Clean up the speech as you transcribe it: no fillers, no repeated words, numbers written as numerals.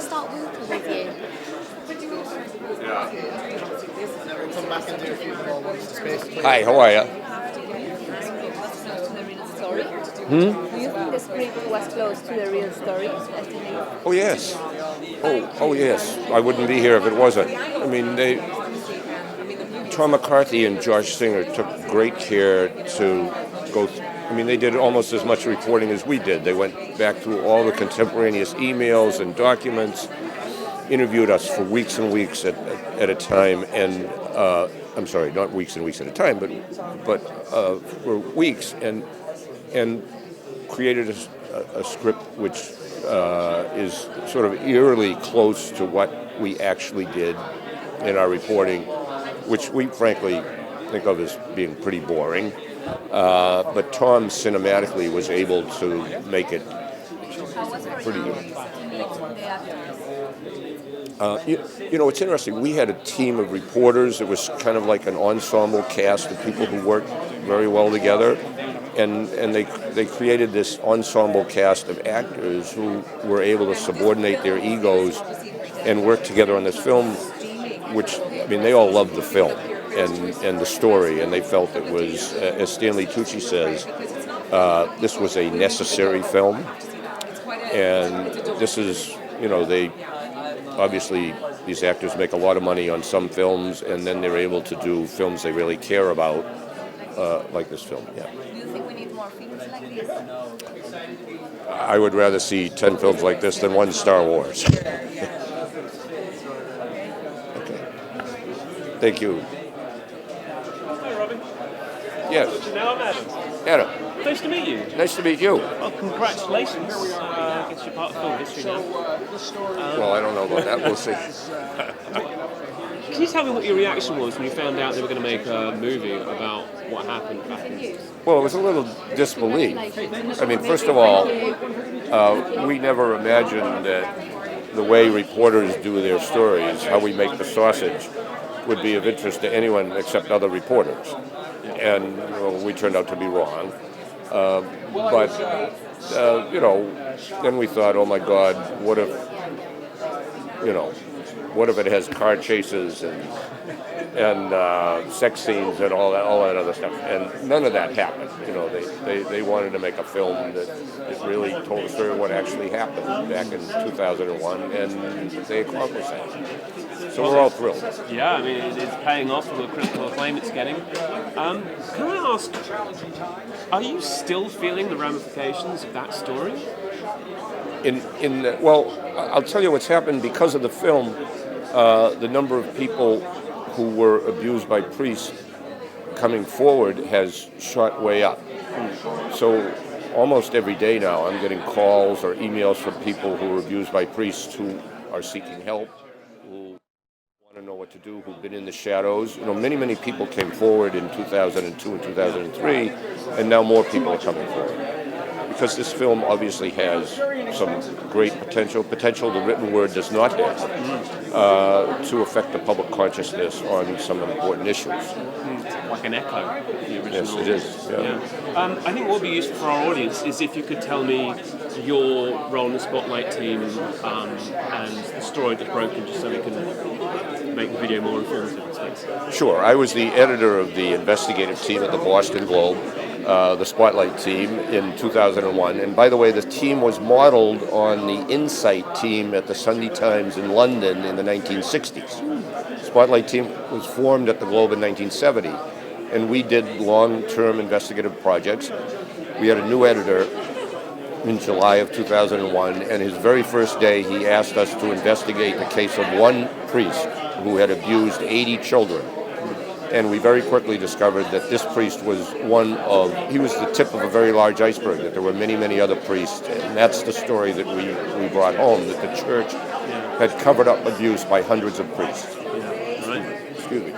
start working with you? We'll come back and do a few more ones to space. Hi, how are you? Story? Do you think the script was close to the real story? Oh yes. Oh yes. I wouldn't be here if it wasn't. I mean, Tom McCarthy and Josh Singer took great care to go. I mean, they did almost as much reporting as we did. They went back through all the contemporaneous emails and documents, interviewed us for weeks and weeks at a time, and I'm sorry, not weeks and weeks at a time, but for weeks, and created a script which is sort of eerily close to what we actually did in our reporting, which we frankly think of as being pretty boring. But Tom cinematically was able to make it pretty good. You know, it's interesting. We had a team of reporters. It was kind of like an ensemble cast of people who worked very well together. And they created this ensemble cast of actors who were able to subordinate their egos and work together on this film, which, I mean, they all loved the film and the story, and they felt it was, as Stanley Tucci says, this was a necessary film. And this is, you know, obviously these actors make a lot of money on some films, and then they're able to do films they really care about, like this film, yeah. More films like this? I would rather see 10 films like this than one Star Wars. Okay. Thank you. Hi, Robby. Yes. Now I'm Adam. Adam, Nice to meet you. nice to meet you. Well, congratulations. I guess you're part of film history now. Well, I don't know about that. We'll see. Can you tell me what your reaction was when you found out they were going to make a movie about what happened back in... Well, it was a little disbelief. I mean, first of all, we never imagined that the way reporters do their stories, how we make the sausage, would be of interest to anyone except other reporters. And we turned out to be wrong. You know, then we thought, oh my God, what if it has car chases and sex scenes and all that other stuff? And none of that happened. You know, they wanted to make a film that really told the story of what actually happened back in 2001, and they accomplished that. So we're all thrilled. Yeah, I mean, it's paying off for the critical acclaim it's getting. Can I ask, are you still feeling the ramifications of that story? Well, I'll tell you what's happened because of the film. The number of people who were abused by priests coming forward has shot way up. So almost every day now I'm getting calls or emails from people who were abused by priests who are seeking help, who want to know what to do, who've been in the shadows. You know, many people came forward in 2002 and 2003, and now more people are coming forward. Because this film obviously has some great potential the written word does not have, to affect the public consciousness on some important issues. Like an echo of the original. Yes, it is. Yeah. I think what would be useful for our audience is if you could tell me your role in the Spotlight team and the story that's broken, just so we can make the video more informative. Thanks. Sure. I was the editor of the investigative team at the Boston Globe, the Spotlight team, in 2001. And by the way, the team was modeled on the Insight team at the Sunday Times in London in the 1960s. The Spotlight team was formed at the Globe in 1970, and we did long-term investigative projects. We had a new editor in July of 2001, and his very first day he asked us to investigate the case of one priest who had abused 80 children. And we very quickly discovered that this priest was he was the tip of a very large iceberg, that there were many other priests. And that's the story that we brought home, that the church had covered up abuse by hundreds of priests. Yeah, right. Excuse me.